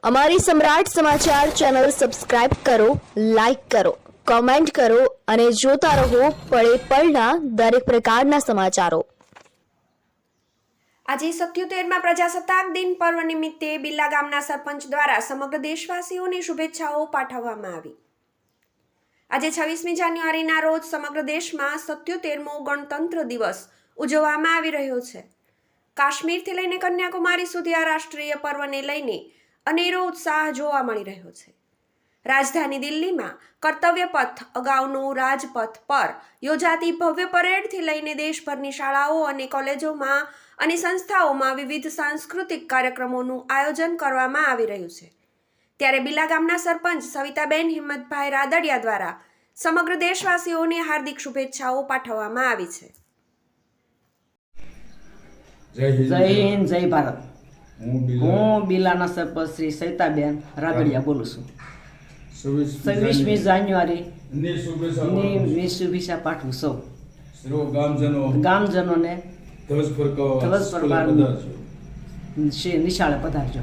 અમારી સમ્રાટ સમાચાર ચેનલ સબસ્ક્રાઇબ કરો, લાઇક કરો, કોમેન્ટ કરો અને જોતા રહો પળે પળના દરેક પ્રકારના સમાચારો। આજે 77માં પ્રજાસત્તાક દિન પર્વ નિમિત્તે બિલ્લા ગામના સરપંચ દ્વારા સમગ્ર દેશવાસીઓને શુભેચ્છાઓ પાઠવવામાં આવી। આજે 26મી જાન્યુઆરીના રોજ સમગ્ર દેશમાં 77મો ગણતંત્ર દિવસ ઉજવવામાં આવી રહ્યો છે। કાશ્મીરથી લઈને કન્યાકુમારી સુધી આ રાષ્ટ્રીય પર્વને લઈને અનેરો ઉત્સાહ જોવા મળી રહ્યો છે। રાજધાની દિલ્હીમાં કર્તવ્ય પથ અગાઉનું રાજપથ પર યોજાતી ભવ્ય પરેડથી લઈને દેશભરની શાળાઓ અને કોલેજોમાં અને સંસ્થાઓમાં વિવિધ સાંસ્કૃતિક કાર્યક્રમોનું આયોજન કરવામાં આવી રહ્યું છે। ત્યારે બિલ્લા ગામના સરપંચ સવિતાબેન હિંમતભાઈ રાદડિયા દ્વારા સમગ્ર દેશવાસીઓને હાર્દિક શુભેચ્છાઓ પાઠવવામાં આવી છે। જય હિન્દ, જય ભારત। હું બિલ્લાના સરપંચ શ્રી સવિતાબેન રાદડિયા બોલું છું। 26મી જાન્યુઆરીની શુભેચ્છા પાઠવું સૌ ગામજનોને ધ્વજ ફરકાવવા નિશાળે પધારજો।